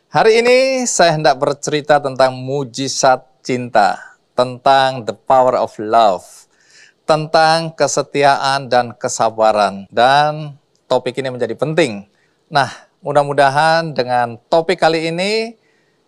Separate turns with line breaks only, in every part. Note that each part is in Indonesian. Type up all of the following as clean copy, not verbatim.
Hari ini saya hendak bercerita tentang mujizat cinta, tentang the power of love, tentang kesetiaan dan kesabaran, dan topik ini menjadi penting. Nah, mudah-mudahan dengan topik kali ini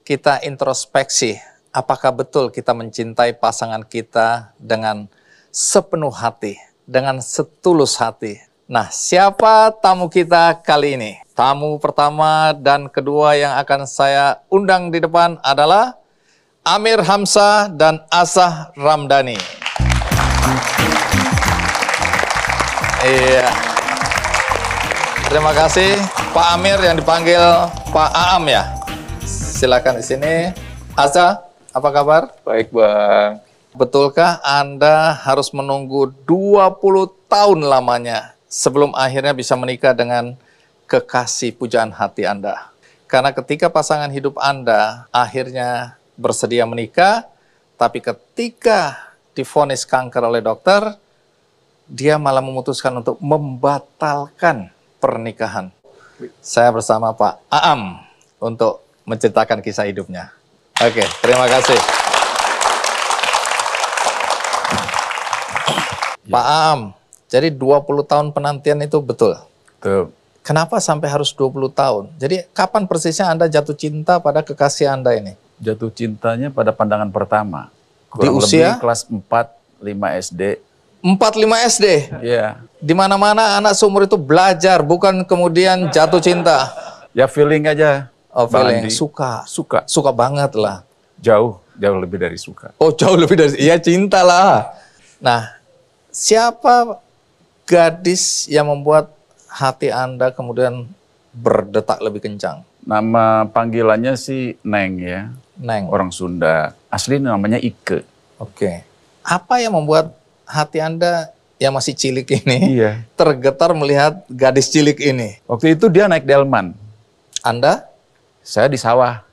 kita introspeksi, apakah betul kita mencintai pasangan kita dengan sepenuh hati, dengan setulus hati. Nah, siapa tamu kita kali ini? Tamu pertama dan kedua yang akan saya undang di depan adalah Amir Hamzah dan Asah Ramdhani. Iya. Terima kasih Pak Amir yang dipanggil Pak Aam ya. Silakan di sini. Asah, apa kabar?
Baik, Bang.
Betulkah Anda harus menunggu 20 tahun lamanya sebelum akhirnya bisa menikah dengan kekasih pujaan hati Anda? Karena ketika pasangan hidup Anda akhirnya bersedia menikah, tapi ketika divonis kanker oleh dokter, dia malah memutuskan untuk membatalkan pernikahan. Saya bersama Pak Aam untuk menceritakan kisah hidupnya. Oke, terima kasih. Pak Aam, jadi 20 tahun penantian itu betul?
Betul.
Kenapa sampai harus 20 tahun? Jadi kapan persisnya Anda jatuh cinta pada kekasih Anda ini?
Jatuh cintanya pada pandangan pertama.
Di usia?
Lebih kelas 4-5 SD.
4-5 SD?
Iya.
Di mana-mana anak seumur itu belajar, bukan kemudian jatuh cinta.
Ya feeling aja.
Oh,
Bang
feeling.
Andi.
Suka.
Suka.
Suka banget lah.
Jauh lebih dari suka.
Oh, jauh lebih dari, iya cinta lah. Nah, siapa gadis yang membuat hati Anda kemudian berdetak lebih kencang?
Nama panggilannya sih Neng ya.
Neng.
Orang Sunda. Asli namanya Ike.
Oke. Apa yang membuat hati Anda yang masih cilik ini
Iya.
tergetar melihat gadis cilik ini?
Waktu itu dia naik delman.
Anda?
Saya di sawah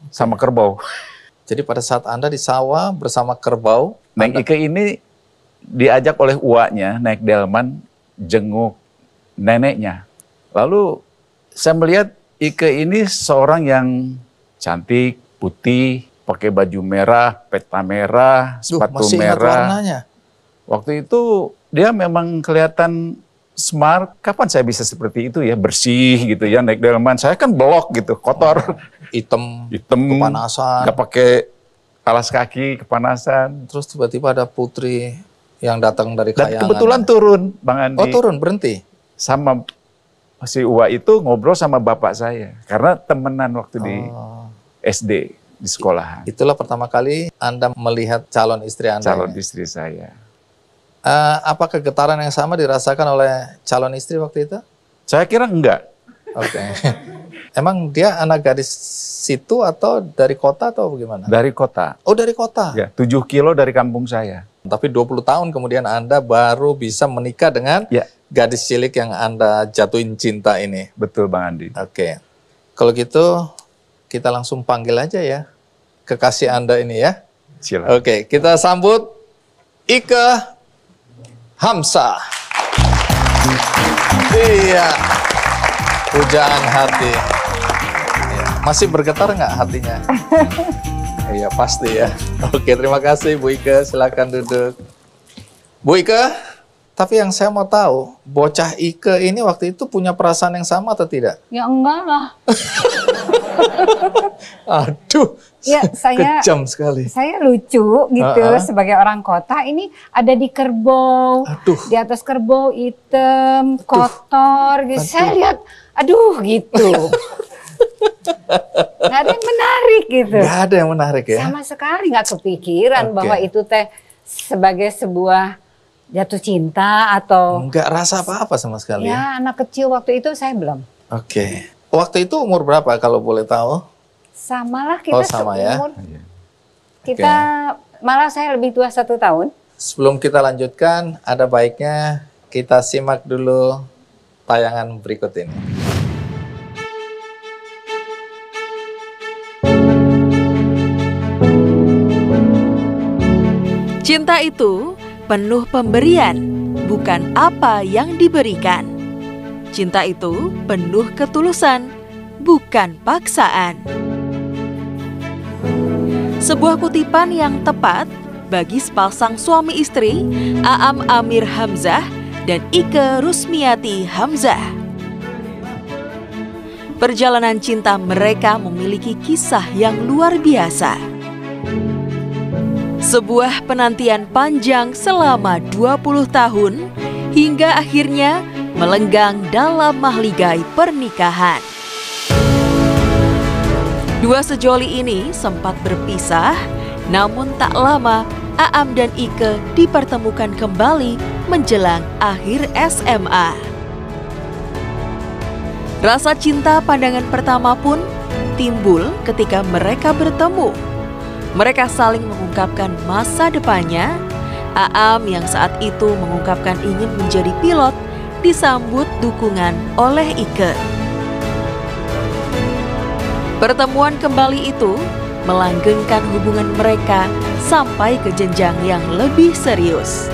sama kerbau.
Jadi pada saat Anda di sawah bersama kerbau,
Neng Ike ini diajak oleh uaknya naik delman jenguk neneknya. Lalu saya melihat Ike ini seorang yang cantik, putih, pakai baju merah, peta merah, sepatu
masih ingat
merah.
warnanya?
Waktu itu dia memang kelihatan smart. Kapan saya bisa seperti itu ya, bersih gitu ya, naik delman. Saya kan blok gitu, kotor.
Hitam,
Hitam,
kepanasan.
nggak pakai alas kaki, kepanasan.
Terus tiba-tiba ada putri yang datang dari
Dan
kayangan.
kebetulan turun, Bang Andi.
Oh, turun, berhenti?
Sama si Uwa itu ngobrol sama bapak saya. Karena temenan waktu di SD, di sekolahan.
Itulah pertama kali Anda melihat calon istri Anda.
Calon
ya?
istri saya.
Apakah getaran yang sama dirasakan oleh calon istri waktu itu?
Saya kira enggak.
Oke. Emang dia anak gadis situ atau dari kota atau bagaimana?
Dari kota.
Oh, dari kota?
Ya, 7 kilo dari kampung saya.
Tapi 20 tahun kemudian Anda baru bisa menikah dengan
Ya.
gadis cilik yang Anda jatuhin cinta ini.
Betul, Bang Andi.
Oke. Kalau gitu, kita langsung panggil aja ya kekasih Anda ini ya.
Silakan.
Oke, kita sambut Ike Hamzah. Iya, pujaan hati. Iya. Masih bergetar nggak hatinya? Iya, pasti ya. Oke, terima kasih Bu Ike. Silakan duduk. Bu Ike, tapi yang saya mau tahu, bocah Ike ini waktu itu punya perasaan yang sama atau tidak?
Ya enggak lah.
Aduh,
Ya,
kejam sekali.
saya lucu gitu sebagai orang kota. Ini ada di kerbau,
Aduh.
di atas kerbau hitam, kotor. Gitu. Saya lihat, aduh gitu. Nggak ada yang menarik gitu.
Nggak ada yang menarik ya?
Sama sekali nggak kepikiran bahwa itu teh sebagai sebuah jatuh cinta atau
Nggak rasa apa-apa sama sekali ya?
ya anak kecil waktu itu saya belum.
Oke. Waktu itu umur berapa kalau boleh tahu?
Samalah kita
Oh, sama ya?
seumur. Kita malah saya lebih tua 1 tahun.
Sebelum kita lanjutkan, ada baiknya kita simak dulu tayangan berikut ini.
Cinta itu penuh pemberian, bukan apa yang diberikan. Cinta itu penuh ketulusan, bukan paksaan. Sebuah kutipan yang tepat bagi sepasang suami istri, Aam Amir Hamzah dan Ike Rusmiati Hamzah. Perjalanan cinta mereka memiliki kisah yang luar biasa. Sebuah penantian panjang selama 20 tahun hingga akhirnya melenggang dalam mahligai pernikahan. Dua sejoli ini sempat berpisah, namun tak lama Aam dan Ike dipertemukan kembali menjelang akhir SMA. Rasa cinta pandangan pertama pun timbul ketika mereka bertemu. Mereka saling mengungkapkan masa depannya. Aam yang saat itu mengungkapkan ingin menjadi pilot disambut dukungan oleh Ike. Pertemuan kembali itu melanggengkan hubungan mereka sampai ke jenjang yang lebih serius.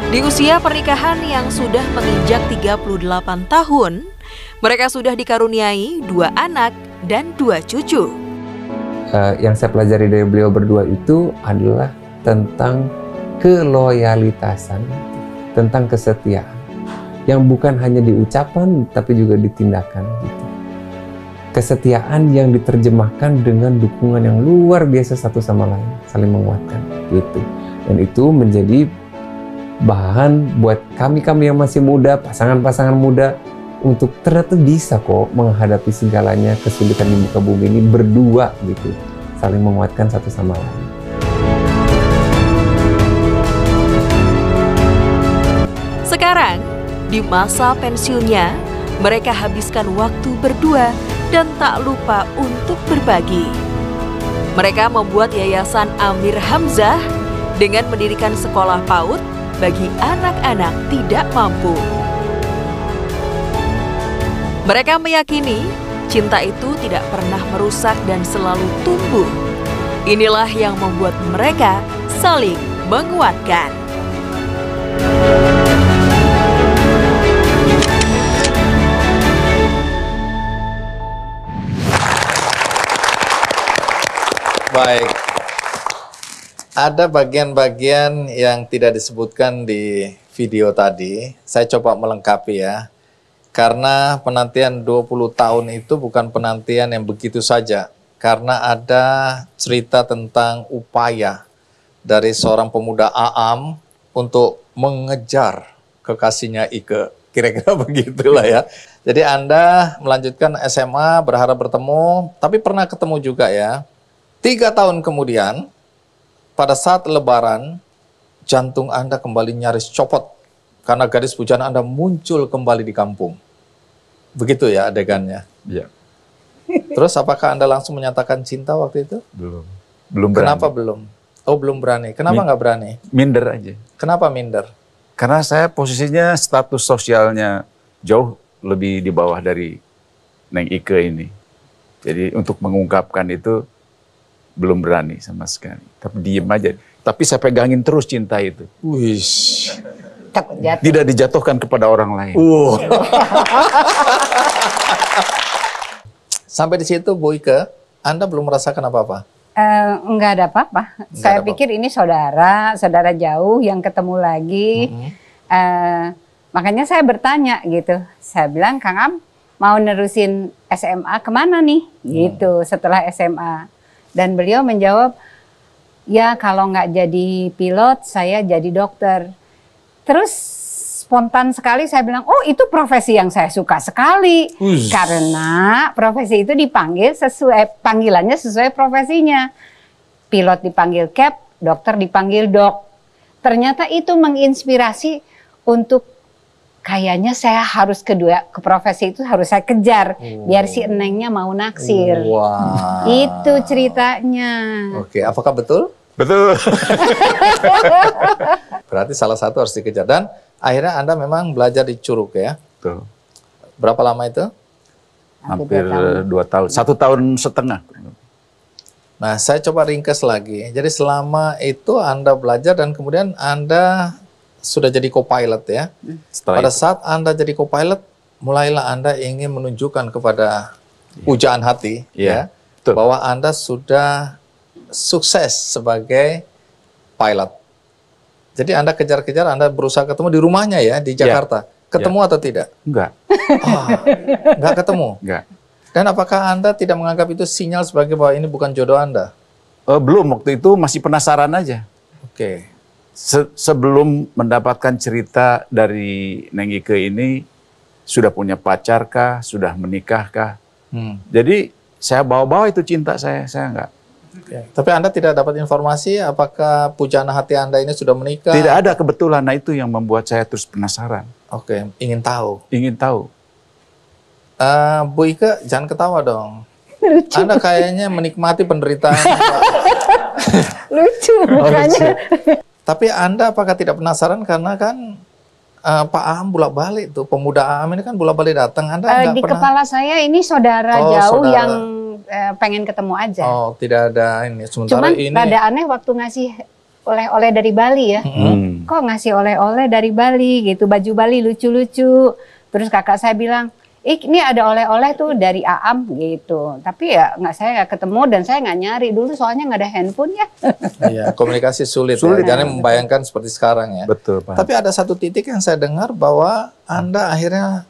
Di usia pernikahan yang sudah menginjak 38 tahun, mereka sudah dikaruniai 2 anak dan 2 cucu.
Yang saya pelajari dari beliau berdua itu adalah tentang keloyalitasan, tentang kesetiaan, yang bukan hanya di ucapan tapi juga di tindakan gitu. Kesetiaan yang diterjemahkan dengan dukungan yang luar biasa satu sama lain, saling menguatkan gitu. Dan itu menjadi bahan buat kami-kami yang masih muda, pasangan-pasangan muda, untuk ternyata bisa kok menghadapi segalanya, kesulitan di muka bumi ini berdua gitu, saling menguatkan satu sama lain.
Sekarang, di masa pensiunnya, mereka habiskan waktu berdua dan tak lupa untuk berbagi. Mereka membuat Yayasan Amir Hamzah dengan mendirikan sekolah PAUD bagi anak-anak tidak mampu. Mereka meyakini cinta itu tidak pernah merusak dan selalu tumbuh. Inilah yang membuat mereka saling menguatkan.
Baik, ada bagian-bagian yang tidak disebutkan di video tadi. Saya coba melengkapi ya. Karena penantian 20 tahun itu bukan penantian yang begitu saja. Karena ada cerita tentang upaya dari seorang pemuda Aam untuk mengejar kekasihnya Ike. Kira-kira begitulah ya. Jadi Anda melanjutkan SMA, berharap bertemu, tapi pernah ketemu juga ya. 3 tahun kemudian, pada saat lebaran, jantung Anda kembali nyaris copot karena gadis pujaan Anda muncul kembali di kampung. Begitu ya adegannya?
Iya.
Terus apakah Anda langsung menyatakan cinta waktu itu?
Belum. Belum berani.
Kenapa belum? Oh, belum berani. Kenapa nggak berani?
Minder aja.
Kenapa minder?
Karena saya posisinya status sosialnya jauh lebih di bawah dari Neng Ike ini. Jadi untuk mengungkapkan itu belum berani sama sekali. Tapi diem aja. Tapi saya pegangin terus cinta itu.
Wih.
Takut jatuh.
Tidak dijatuhkan kepada orang lain.
Sampai di situ Bu Ike, Anda belum merasakan apa-apa?
Enggak ada apa-apa. Saya pikir ini saudara jauh yang ketemu lagi. Makanya saya bertanya gitu. Saya bilang, Kang Am mau nerusin SMA kemana nih? Gitu setelah SMA. Dan beliau menjawab, ya kalau nggak jadi pilot, saya jadi dokter. Terus spontan sekali saya bilang, oh itu profesi yang saya suka sekali. Karena profesi itu dipanggil panggilannya sesuai profesinya. Pilot dipanggil Cap, dokter dipanggil Dok. Ternyata itu menginspirasi untuk kayaknya saya harus ke profesi itu harus saya kejar. Biar si Enengnya mau naksir.
Wow.
Itu ceritanya.
Oke, apakah betul?
Betul.
Berarti salah satu harus dikejar. Dan akhirnya Anda memang belajar di Curug ya?
Betul.
Berapa lama itu?
Hampir 2 tahun. 1 tahun setengah.
Nah, saya coba ringkas lagi. Jadi selama itu Anda belajar dan kemudian Anda sudah jadi co-pilot ya.
Setelah
Pada
itu,
saat Anda jadi co-pilot, mulailah Anda ingin menunjukkan kepada pujaan hati ya,
betul.
bahwa Anda sudah sukses sebagai pilot. Jadi Anda kejar-kejar, Anda berusaha ketemu di rumahnya ya, di Jakarta. Ketemu atau tidak?
Enggak,
Nggak ketemu.
enggak.
Dan apakah Anda tidak menganggap itu sinyal sebagai bahwa ini bukan jodoh Anda?
Belum, waktu itu masih penasaran aja.
Oke.
Sebelum mendapatkan cerita dari Neng Ike ini, sudah punya pacar kah, sudah menikah kah? Jadi saya bawa-bawa itu cinta saya enggak.
Oke. Tapi Anda tidak dapat informasi apakah pujaan hati Anda ini sudah menikah?
Tidak ada kebetulan, nah itu yang membuat saya terus penasaran.
Oke, ingin tahu.
Ingin tahu.
Bu Ike, jangan ketawa dong.
Lucu.
Anda kayaknya menikmati penderitaan.
Lucu makanya.
Tapi Anda apakah tidak penasaran karena kan Pak Aam bolak-balik tuh, pemuda Aam ini kan bolak-balik datang. Anda nggak
Di
pernah.
kepala saya ini saudara
Oh,
jauh
saudara.
yang pengen ketemu aja.
Oh, tidak ada ini. Sementara
Cuman
ini.
rada aneh waktu ngasih oleh-oleh dari Bali ya. Kok ngasih oleh-oleh dari Bali gitu, baju Bali lucu-lucu. Terus kakak saya bilang, ini ada oleh-oleh tuh dari Aam gitu. Tapi ya saya nggak ketemu dan saya nggak nyari dulu soalnya nggak ada handphone ya.
Iya, komunikasi sulit.
Sulit.
Ya. Jangan membayangkan seperti sekarang ya.
Betul, Pak.
Tapi ada satu titik yang saya dengar bahwa Anda akhirnya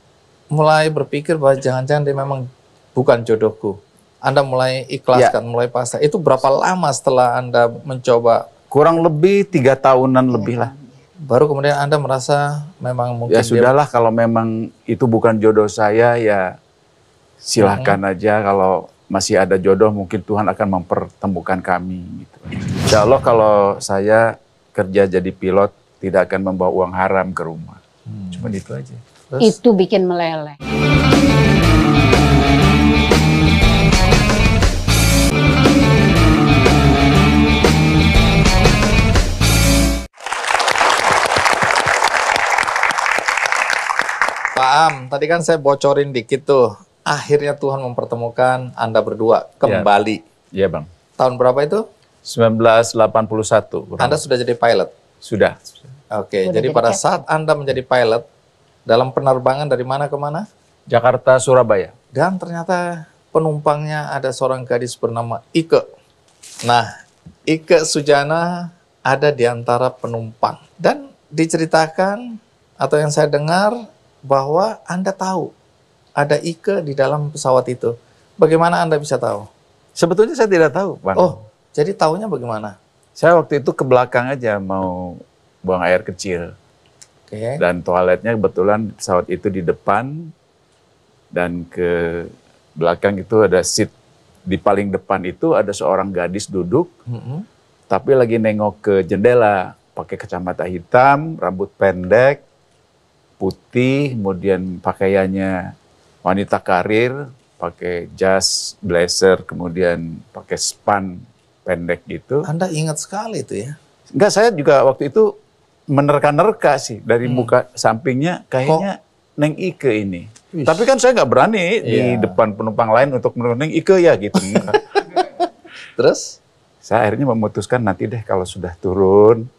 mulai berpikir bahwa jangan-jangan dia memang bukan jodohku. Anda mulai ikhlaskan, mulai pasrah. Itu berapa lama setelah Anda mencoba?
Kurang lebih 3 tahunan lebih lah.
Baru kemudian Anda merasa memang mungkin
Ya sudahlah, kalau memang itu bukan jodoh saya, ya silahkan aja. Kalau masih ada jodoh, mungkin Tuhan akan mempertemukan kami. Gitu. Insya Allah kalau saya kerja jadi pilot, tidak akan membawa uang haram ke rumah. Cuma itu aja.
Terus?
Itu bikin meleleh.
Pak Am, tadi kan saya bocorin dikit tuh. Akhirnya Tuhan mempertemukan Anda berdua kembali.
Iya Bang.
Tahun berapa itu?
1981.
Anda sudah jadi pilot?
Sudah.
Oke,
Udah
jadi
jadi
pada
captain.
saat Anda menjadi pilot, dalam penerbangan dari mana ke mana?
Jakarta, Surabaya.
Dan ternyata penumpangnya ada seorang gadis bernama Ike. Nah, Ike Sujana ada di antara penumpang. Dan diceritakan, atau yang saya dengar, bahwa Anda tahu ada Ike di dalam pesawat itu. Bagaimana Anda bisa tahu?
Sebetulnya saya tidak tahu, Bang.
Oh, jadi tahunya bagaimana?
Saya waktu itu ke belakang aja mau buang air kecil.
Oke.
Dan toiletnya kebetulan pesawat itu di depan. Dan ke belakang itu ada seat. Di paling depan itu ada seorang gadis duduk. Tapi lagi nengok ke jendela. Pakai kacamata hitam, rambut pendek, putih, kemudian pakaiannya wanita karir, pakai jas, blazer, kemudian pakai span pendek gitu.
Anda ingat sekali itu ya?
Enggak, saya juga waktu itu menerka-nerka sih dari muka sampingnya kayaknya Neng Ike ini.
Wish.
Tapi kan saya nggak berani di
Iya.
depan penumpang lain untuk menurut Neng Ike ya gitu.
Terus?
Saya akhirnya memutuskan nanti deh kalau sudah turun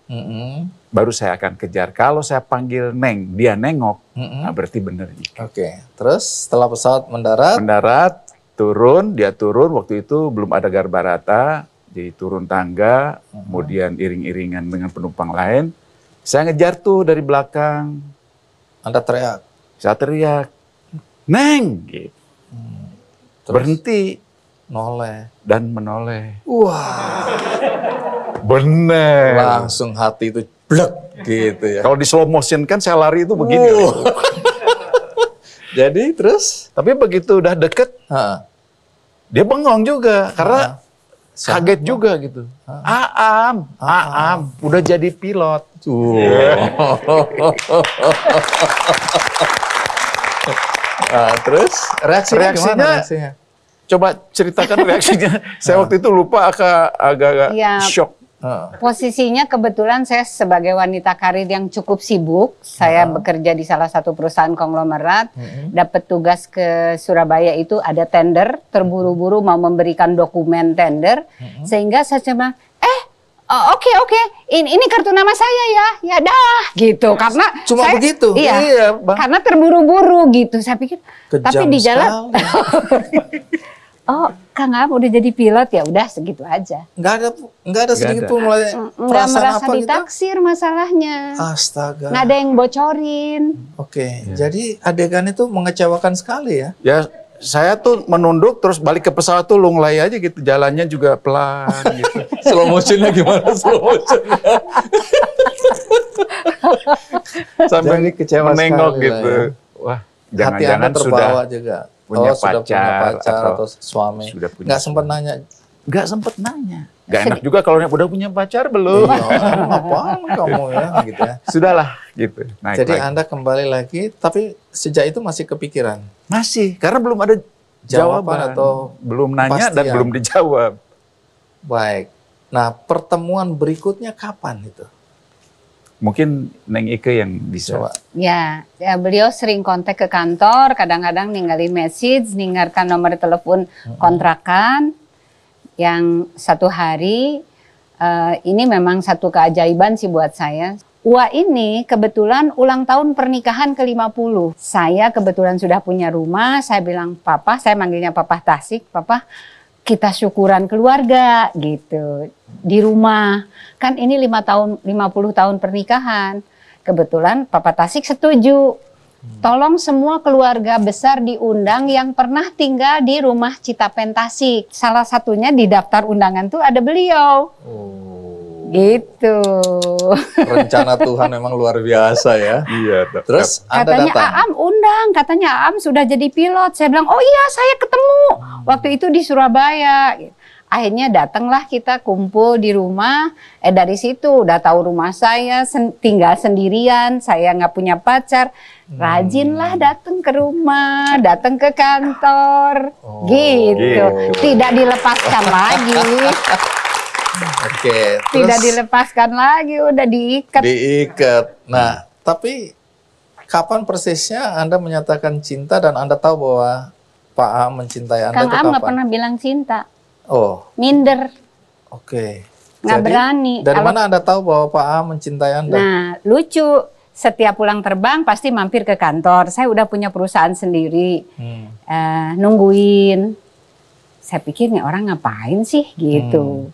baru saya akan kejar. Kalau saya panggil Neng, dia nengok, nah berarti benar.
Oke, terus setelah pesawat mendarat,
Mendarat, turun, dia turun. Waktu itu belum ada garbarata, jadi turun tangga, kemudian iring-iringan dengan penumpang lain. Saya ngejar tuh dari belakang.
Anda teriak.
Saya teriak, Neng! Gitu.
Terus?
Berhenti
Noleh.
dan menoleh.
Wah,
Bener.
langsung hati itu blek gitu ya.
Kalau di slow motion kan saya lari itu begini.
Jadi terus?
Tapi begitu udah deket,
Ha.
dia bengong juga. Karena
Siapa?
kaget juga gitu. Aam, udah jadi pilot.
Terus reaksinya gimana reaksinya?
Coba ceritakan reaksinya. Saya waktu itu lupa agak
Ya,
shock.
Posisinya kebetulan saya sebagai wanita karir yang cukup sibuk. Saya bekerja di salah satu perusahaan konglomerat. Dapat tugas ke Surabaya itu ada tender. Terburu-buru mau memberikan dokumen tender. Sehingga saya cuma, oke, ini kartu nama saya ya. Ya dah, gitu. Karena
Cuma
saya,
begitu?
Iya,
Bang.
karena terburu-buru gitu. Saya pikir, tapi
Kejam
di jalan...
sekali.
Oh, Kang Am udah jadi pilot ya udah segitu aja.
Nggak ada sedikit
ada.
pun mulai
Nggak
perasaan
merasa
apa gitu.
ditaksir masalahnya.
Astaga.
Nggak ada yang bocorin.
Oke, jadi adegan itu mengecewakan sekali ya.
Ya, saya tuh menunduk terus balik ke pesawat tuh lunglai aja gitu, jalannya juga pelan gitu.
Slow motionnya gimana slow motionnya?
Sampai
Jadi kecewa
menengok
sekali
gitu.
lah ya.
Wah,
Hati
jangan-jangan
Anda
sudah
terbawa juga.
punya
sudah punya
pacar
pacar atau
atau
suami.
sudah punya
Nggak sempat nanya.
nggak sempet nanya. Nggak enak juga kalau udah punya pacar belum.
Iya, apaan kamu ya gitu ya.
Sudahlah gitu. Naik
Jadi
lagi.
Anda kembali lagi, tapi sejak itu masih kepikiran.
Masih, karena belum ada
Jawaban
jawaban
atau
belum nanya dan
kepastian.
belum dijawab.
Baik. Nah, pertemuan berikutnya kapan itu?
Mungkin Neng Ike yang bisa.
Coba.
Ya, beliau sering kontak ke kantor, kadang-kadang ninggalin message, ninggalkan nomor telepon kontrakan. Yang satu hari, ini memang satu keajaiban sih buat saya. Ua ini kebetulan ulang tahun pernikahan ke-50. Saya kebetulan sudah punya rumah, saya bilang, Papa, saya manggilnya Papa Tasik, Papa, kita syukuran keluarga gitu di rumah. Kan ini 50 tahun pernikahan. Kebetulan Papa Tasik setuju. Tolong semua keluarga besar diundang yang pernah tinggal di rumah Citapen Tasik. Salah satunya di daftar undangan tuh ada beliau. Gitu.
Rencana Tuhan memang luar biasa ya.
Iya.
Terus Anda
Katanya
datang.
Aam undang, katanya Aam sudah jadi pilot. Saya bilang, oh iya saya ketemu waktu itu di Surabaya. Akhirnya datanglah kita kumpul di rumah. Dari situ udah tahu rumah saya, tinggal sendirian, saya nggak punya pacar. Rajinlah datang ke rumah, datang ke kantor, gitu. Tidak dilepaskan lagi.
Oke.
Tidak
Terus
dilepaskan lagi, udah diikat.
diikat. Nah, tapi kapan persisnya Anda menyatakan cinta dan Anda tahu bahwa Pak A mencintai Anda
Kang
itu
Am nggak
kapan?
pernah bilang cinta,
Oh,
minder,
oke.
nggak
Jadi,
berani.
dari
Kalau-
mana Anda tahu bahwa Pak A mencintai Anda?
Nah, lucu. Setiap pulang terbang pasti mampir ke kantor. Saya udah punya perusahaan sendiri, nungguin. Saya pikir nih orang ngapain sih gitu.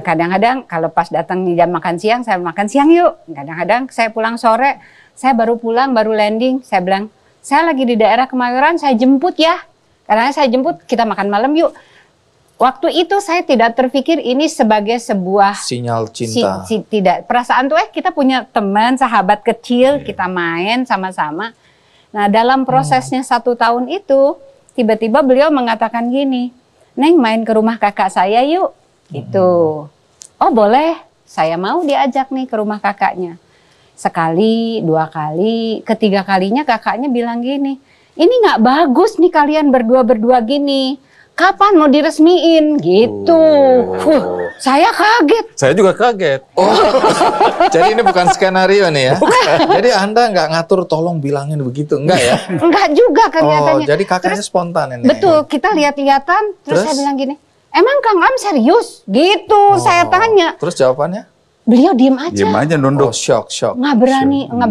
Kadang-kadang kalau pas datang di jam makan siang, saya makan siang yuk. Kadang-kadang saya pulang sore, saya baru pulang, baru landing. Saya bilang, saya lagi di daerah Kemayoran, saya jemput ya. Karena saya jemput, kita makan malam yuk. Waktu itu saya tidak terpikir ini sebagai sebuah
Sinyal cinta.
tidak. Perasaan tuh kita punya teman, sahabat kecil, kita main sama-sama. Nah dalam prosesnya 1 tahun itu, tiba-tiba beliau mengatakan gini, Neng main ke rumah kakak saya yuk. Gitu. Oh boleh, saya mau diajak nih ke rumah kakaknya. Sekali, 2 kali, ketiga kalinya kakaknya bilang gini, ini nggak bagus nih kalian berdua-berdua gini. Kapan mau diresmiin? Gitu. Saya kaget.
Saya juga kaget.
Jadi ini bukan skenario nih ya? Jadi Anda nggak ngatur tolong bilangin begitu, enggak ya?
Enggak juga kelihatannya.
Oh, jadi kakaknya spontan ini.
Betul, kita lihat-lihatan, terus
Terus?
saya bilang gini, emang Kang Am serius? Gitu, saya tanya.
Terus jawabannya?
Beliau diem aja,
Diam aja
Oh,
nunduk.
shock.
nggak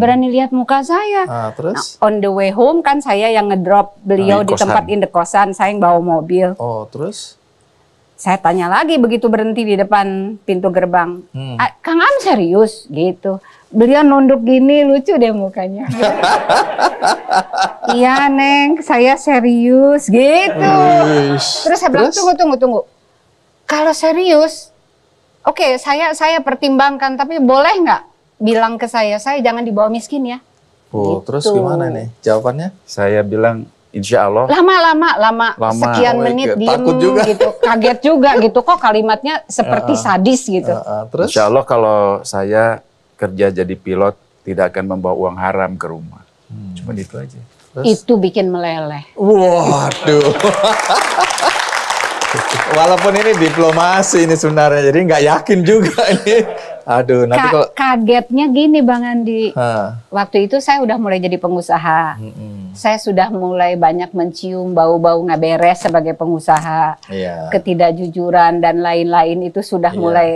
berani lihat muka saya.
Nah, terus?
On the way home kan saya yang ngedrop beliau
Di
di
kosan.
tempat indekkosan, saya yang bawa mobil.
Oh, terus?
Saya tanya lagi begitu berhenti di depan pintu gerbang, Kang Am serius? Gitu. Beliau nunduk gini, lucu deh mukanya. Iya Neng, saya serius gitu. Terus saya bilang, tunggu. Kalau serius, oke, saya pertimbangkan, tapi boleh nggak bilang ke saya jangan dibawa miskin ya.
Oh,
Gitu.
terus gimana nih jawabannya?
Saya bilang, insya Allah.
Lama, sekian
Oh,
menit diem
takut juga.
gitu, kaget juga gitu, kok kalimatnya seperti sadis gitu.
Terus?
Insya Allah kalau saya kerja jadi pilot tidak akan membawa uang haram ke rumah. Cuma itu aja.
Terus?
Itu bikin meleleh.
Waduh. Walaupun ini diplomasi ini sebenarnya, jadi nggak yakin juga ini. Aduh, nanti kalau
Kagetnya gini Bang Andi,
Hah.
waktu itu saya udah mulai jadi pengusaha. Saya sudah mulai banyak mencium bau-bau nggak beres sebagai pengusaha.
Iya.
Ketidakjujuran dan lain-lain itu sudah
Iya.
mulai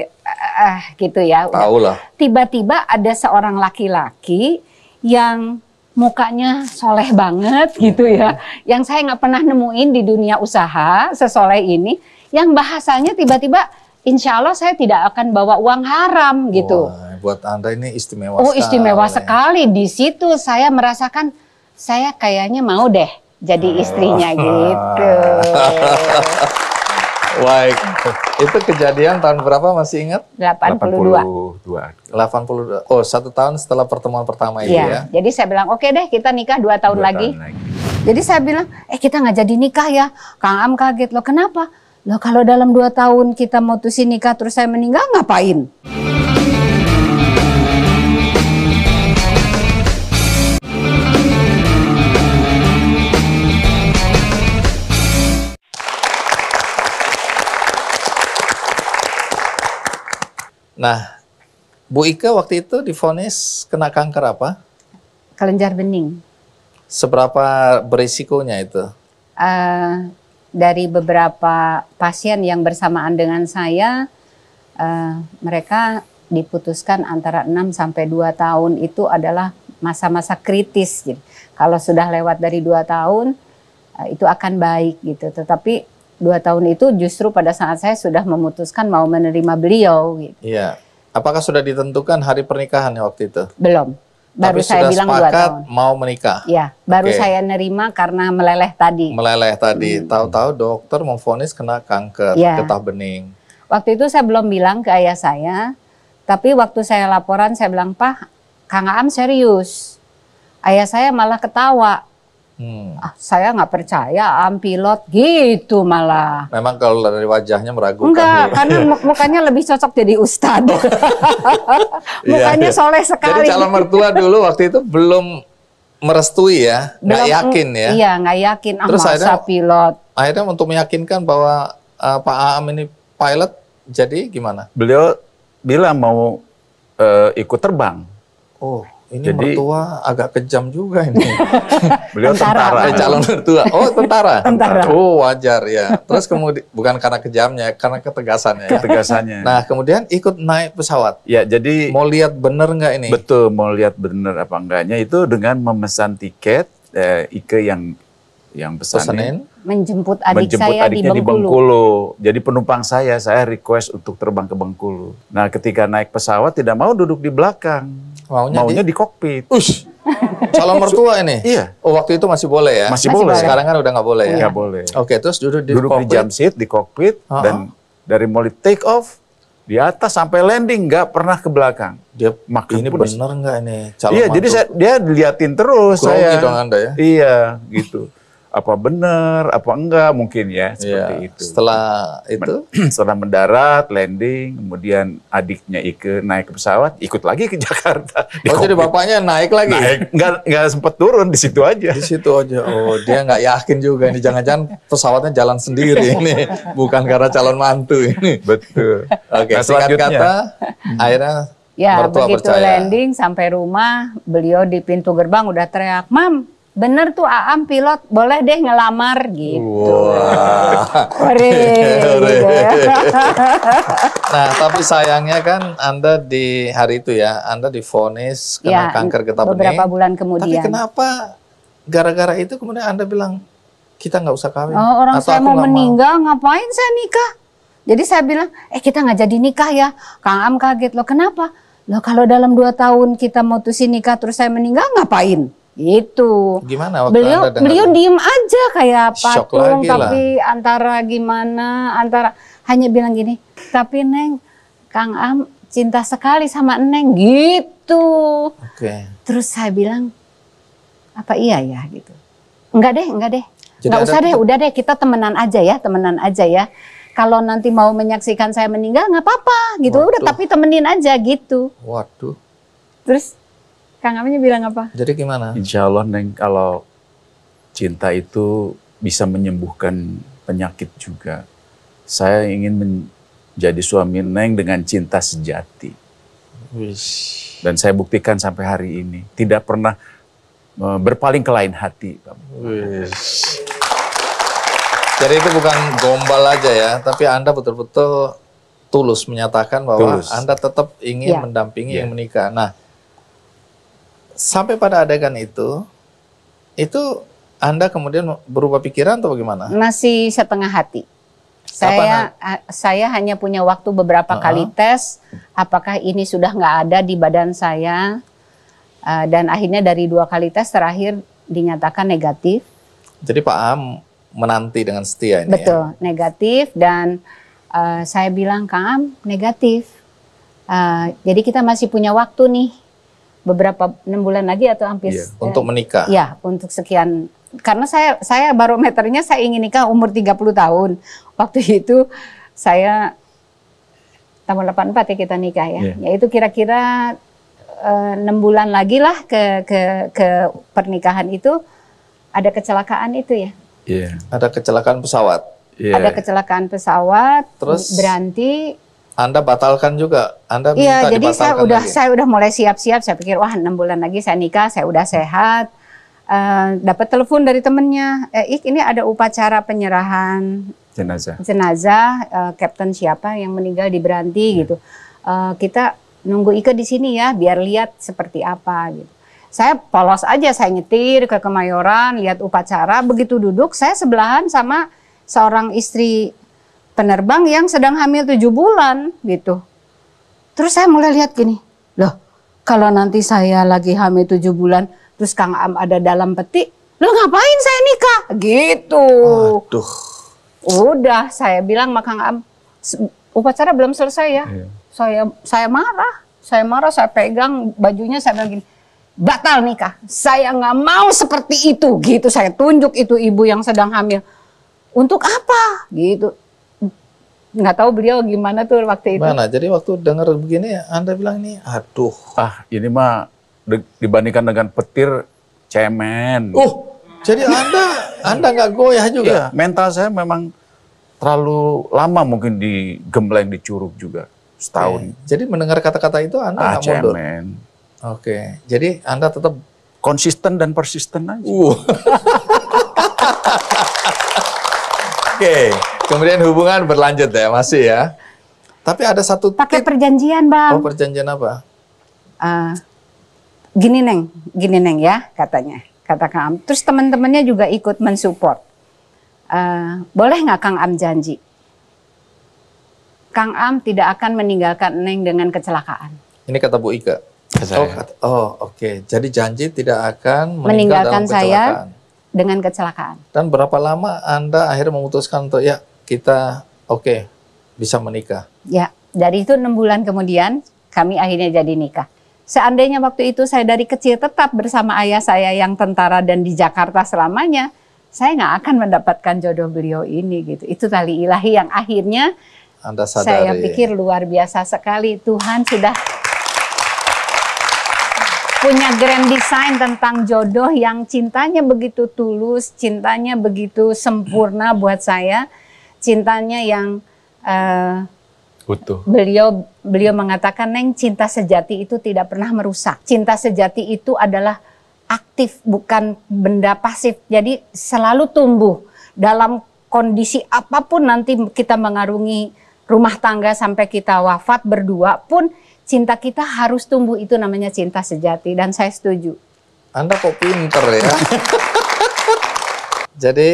gitu ya.
Tahu lah.
Tiba-tiba ada seorang laki-laki yang mukanya soleh banget gitu ya, yang saya nggak pernah nemuin di dunia usaha sesoleh ini, yang bahasanya tiba-tiba insya Allah saya tidak akan bawa uang haram gitu.
Wah, buat Anda ini istimewa
Oh, istimewa
sekali.
sekali. Di situ saya merasakan saya kayaknya mau deh jadi istrinya gitu.
Baik, itu kejadian tahun berapa masih ingat?
82.
82. Oh, 1 tahun setelah pertemuan pertama itu ya?
Iya, jadi saya bilang oke deh kita nikah 2 tahun lagi. Jadi saya bilang, kita nggak jadi nikah ya. Kang Am kaget, loh kenapa? Loh kalau dalam 2 tahun kita mutusin nikah terus saya meninggal ngapain?
Nah, Bu Ika waktu itu divonis kena kanker apa?
Kelenjar bening.
Seberapa berisikonya itu?
Dari beberapa pasien yang bersamaan dengan saya, mereka diputuskan antara 6 sampai 2 tahun itu adalah masa-masa kritis. Jadi, kalau sudah lewat dari 2 tahun, itu akan baik gitu. Tetapi 2 tahun itu justru pada saat saya sudah memutuskan mau menerima beliau. Gitu.
Iya. Apakah sudah ditentukan hari pernikahannya waktu itu?
Belum. Baru
Tapi
saya
sudah
bilang 2
sepakat
tahun.
mau menikah?
Ya, baru
Oke.
saya nerima karena meleleh tadi.
Meleleh tadi. Tahu-tahu dokter memvonis kena kanker
Iya.
getah bening.
Waktu itu saya belum bilang ke ayah saya, tapi waktu saya laporan saya bilang, Pak, Kang Am serius. Ayah saya malah ketawa. Saya nggak percaya Am pilot gitu malah.
Memang kalau dari wajahnya meragukan.
Enggak, karena mukanya lebih cocok jadi ustad. Mukanya
Iya.
soleh sekali.
Jadi calon mertua dulu waktu itu belum merestui ya, nggak
Belum,
yakin ya.
Iya, nggak yakin.
Terus
Masa
akhirnya-
pilot.
Akhirnya untuk meyakinkan bahwa Pak Aam ini pilot, jadi gimana?
Beliau bilang mau ikut terbang.
Oh, ini
Jadi-
mertua agak kejam juga ini.
Beliau
Tentara.
tentara.
Calon mertua. Oh, tentara.
Tentara.
Oh, wajar ya. Terus kemudian bukan karena kejamnya, karena ketegasannya. Ya.
Ketegasannya.
Nah, kemudian ikut naik pesawat.
Ya, jadi
Mau lihat bener nggak ini?
betul mau lihat bener apa enggaknya itu dengan memesan tiket Ike yang pesanin.
Pesenin.
Menjemput adik
Menjemput
saya
adiknya
di Bengkulu.
Jadi penumpang saya request untuk terbang ke Bengkulu. Nah, ketika naik pesawat tidak mau duduk di belakang. Maunya di kokpit.
Ush, calon mertua ini?
Iya.
Oh, waktu itu masih boleh ya?
Masih
boleh.
Sekarang kan udah nggak boleh ya?
Nggak boleh.
Oke, terus duduk di
Duduk di
kokpit.
jam seat di kokpit dan dari mulai take off di atas sampai landing nggak pernah ke belakang.
Dia
Makan
ini
pun
bener nggak ini? Calon
Iya, jadi
mantu?
dia diliatin terus
Grogi
saya.
dong Anda ya?
Iya, gitu. Apa benar, apa enggak mungkin ya seperti
Iya.
itu.
Setelah itu,
Setelah mendarat, landing, kemudian adiknya Ike naik ke pesawat, ikut lagi ke Jakarta. Di
oh jadi
kokpit.
bapaknya naik lagi?
Naik, nggak sempat turun di situ aja.
Di situ aja. Oh, dia nggak yakin juga ini. Jangan-jangan pesawatnya jalan sendiri ini. Bukan karena calon mantu ini.
Betul.
Oke,
Nah,
singkat
selanjutnya.
kata, akhirnya
Ya,
mertua
begitu
percaya.
landing sampai rumah, beliau di pintu gerbang udah teriak, "Mam, bener tuh Aam pilot, boleh deh ngelamar," gitu.
Wah.
Ore, gitu ya.
Nah, tapi sayangnya kan Anda di hari itu ya, Anda divonis kena
Ya,
kanker getah bening.
beberapa bulan
Tapi
kemudian.
kenapa gara-gara itu kemudian Anda bilang kita nggak usah kawin?
Oh, orang
Atau
saya
aku
mau
nggak
meninggal, ngapain saya nikah? Jadi saya bilang, kita nggak jadi nikah ya. Kang Am kaget, loh kenapa? Loh kalau dalam 2 tahun kita mutusin nikah terus saya meninggal ngapain? Gitu.
Gimana waktu
Beliau
Anda dengar?
beliau diem aja kayak
Shock
patung,
lagi lah.
tapi antara gimana, antara hanya bilang gini, tapi Neng, Kang Am cinta sekali sama Neng, gitu.
Oke.
Terus saya bilang, apa iya ya gitu. Enggak deh.
Jadi
Nggak
ada
usah deh,
tetap-
udah deh kita temenan aja ya. Kalau nanti mau menyaksikan saya meninggal nggak apa-apa gitu, udah
Waduh.
tapi temenin aja gitu.
Waduh.
Terus Kang Amnya bilang apa?
Jadi gimana?
Insya Allah, Neng, kalau cinta itu bisa menyembuhkan penyakit juga. saya ingin menjadi suami Neng dengan cinta sejati.
Wish.
Dan saya buktikan sampai hari ini. Tidak pernah berpaling ke lain hati.
Wish. Jadi itu bukan gombal aja ya, tapi Anda betul-betul tulus menyatakan bahwa
Tulus.
Anda tetap ingin
Ya.
mendampingi
Ya.
yang menikah. Nah, sampai pada adegan itu Anda kemudian berubah pikiran atau bagaimana?
Masih setengah hati. Saya hanya punya waktu beberapa kali tes, apakah ini sudah nggak ada di badan saya, dan akhirnya dari 2 kali tes terakhir dinyatakan negatif.
Jadi Pak Am menanti dengan setia ini.
Betul, negatif, dan saya bilang, Kang Am, negatif. Jadi kita masih punya waktu nih, beberapa 6 bulan lagi atau hampir.
Ya, untuk menikah.
Ya, untuk sekian. Karena saya barometernya saya ingin nikah umur 30 tahun. Waktu itu saya tahun 84 ya kita nikah ya.
Iya.
Yaitu kira-kira 6 bulan lagi lah ke pernikahan itu ada kecelakaan itu ya.
Iya.
Ada kecelakaan pesawat.
Iya.
Ada kecelakaan pesawat,
Terus
berhenti.
Anda batalkan juga. Anda minta
Iya, jadi
dibatalkan lagi.
saya udah mulai siap-siap. Saya pikir wah 6 bulan lagi saya nikah, saya udah sehat. Dapat telepon dari temennya, ini ada upacara penyerahan jenazah, Kapten siapa yang meninggal di Beranti gitu. Kita nunggu Ike di sini ya, biar lihat seperti apa gitu. Saya polos aja, saya nyetir ke Kemayoran, lihat upacara. Begitu duduk, saya sebelahan sama seorang istri penerbang yang sedang hamil 7 bulan gitu. Terus saya mulai lihat gini, loh kalau nanti saya lagi hamil 7 bulan, terus Kang Am ada dalam peti, lo ngapain saya nikah? Gitu.
Aduh.
Udah, saya bilang sama Kang Am, upacara belum selesai ya.
Iya.
Saya marah, saya pegang bajunya, saya bilang gini, batal nikah. Saya nggak mau seperti itu, gitu. Saya tunjuk itu ibu yang sedang hamil. Untuk apa? Gitu. Nggak tahu beliau gimana tuh waktu itu.
Mana? Jadi waktu dengar begini Anda bilang nih, aduh.
Ini mah dibandingkan dengan petir cemen.
Jadi Anda nggak goyah juga?
Iya, mental saya memang terlalu lama mungkin digembleng, dicurug juga setahun.
Oke. Jadi mendengar kata-kata itu Anda nggak mundur?
Cemen.
Oke, jadi Anda tetap
Konsisten dan persisten aja.
Oke, kemudian hubungan berlanjut ya, masih ya. Tapi ada satu
Pakai
tip.
perjanjian, Bang.
Oh, perjanjian apa?
Gini neng ya katanya, kata Kang Am. Terus teman-temannya juga ikut mensupport. Boleh nggak Kang Am janji? Kang Am tidak akan meninggalkan Neng dengan kecelakaan.
Ini kata Bu Ika.
Saya.
Oke. Jadi janji tidak akan meninggal
Meninggalkan
dalam kecelakaan.
saya dengan kecelakaan.
Dan berapa lama Anda akhirnya memutuskan untuk ya kita bisa menikah?
Ya, dari itu 6 bulan kemudian kami akhirnya jadi nikah. Seandainya waktu itu saya dari kecil tetap bersama ayah saya yang tentara dan di Jakarta selamanya, saya nggak akan mendapatkan jodoh beliau ini gitu. Itu tali ilahi yang akhirnya
Anda sadari.
saya pikir luar biasa sekali. Tuhan sudah punya grand design tentang jodoh yang cintanya begitu tulus, cintanya begitu sempurna buat saya, cintanya yang
Utuh.
beliau mengatakan, Neng, cinta sejati itu tidak pernah merusak. Cinta sejati itu adalah aktif, bukan benda pasif. Jadi selalu tumbuh dalam kondisi apapun nanti kita mengarungi rumah tangga sampai kita wafat berdua pun cinta kita harus tumbuh, itu namanya cinta sejati, dan saya setuju.
Anda kok pinter ya? Jadi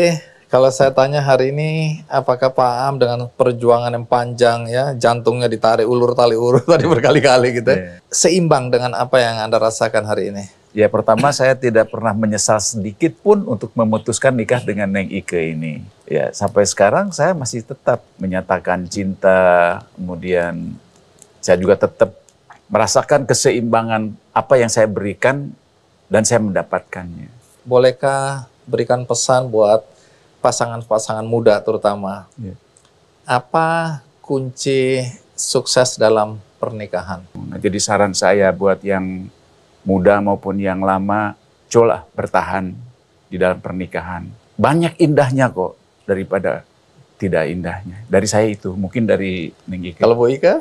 kalau saya tanya hari ini, apakah Pak Am dengan perjuangan yang panjang ya, jantungnya ditarik ulur tali urut tadi berkali-kali gitu, seimbang dengan apa yang Anda rasakan hari ini?
Ya, pertama saya tidak pernah menyesal sedikit pun untuk memutuskan nikah dengan Neng Ike ini. Ya, sampai sekarang saya masih tetap menyatakan cinta, kemudian saya juga tetap merasakan keseimbangan apa yang saya berikan dan saya mendapatkannya.
Bolehkah berikan pesan buat pasangan-pasangan muda terutama?
Ya.
Apa kunci sukses dalam pernikahan?
Nah, jadi saran saya buat yang muda maupun yang lama, cobalah bertahan di dalam pernikahan. Banyak indahnya kok daripada tidak indahnya. Dari saya itu, mungkin dari Neng Ike.
Kalau Bu Ika?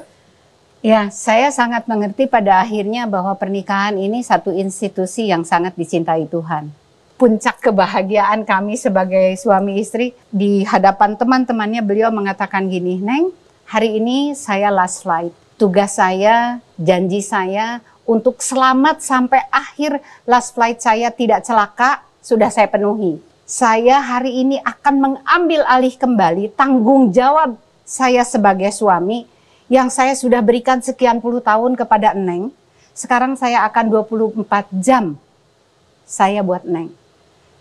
Ya, saya sangat mengerti pada akhirnya bahwa pernikahan ini satu institusi yang sangat dicintai Tuhan. Puncak kebahagiaan kami sebagai suami istri, di hadapan teman-temannya beliau mengatakan gini, Neng, hari ini saya last flight. Tugas saya, janji saya untuk selamat sampai akhir last flight saya tidak celaka, sudah saya penuhi. Saya hari ini akan mengambil alih kembali tanggung jawab saya sebagai suami yang saya sudah berikan sekian puluh tahun kepada Neng. Sekarang saya akan 24 jam saya buat Neng.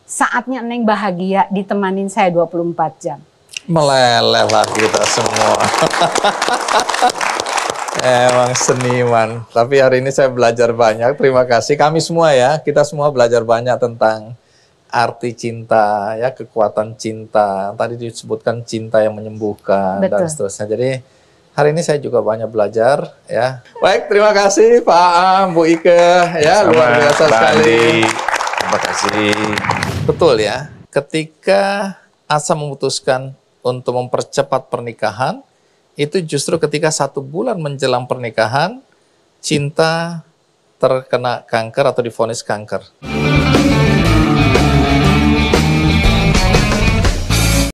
Saatnya Neng bahagia ditemanin saya 24 jam.
Meleleh lah kita semua. Emang seniman. Tapi hari ini saya belajar banyak. Terima kasih. Kami semua ya, kita semua belajar banyak tentang arti cinta, ya, kekuatan cinta. Tadi disebutkan cinta yang menyembuhkan.
Betul.
Dan seterusnya. Jadi hari ini saya juga banyak belajar, ya. Baik, terima kasih Pak Am, Bu Ike, ya, luar biasa sekali.
Terima kasih.
Betul ya, ketika Asa memutuskan untuk mempercepat pernikahan, itu justru ketika 1 bulan menjelang pernikahan, Cinta terkena kanker atau divonis kanker.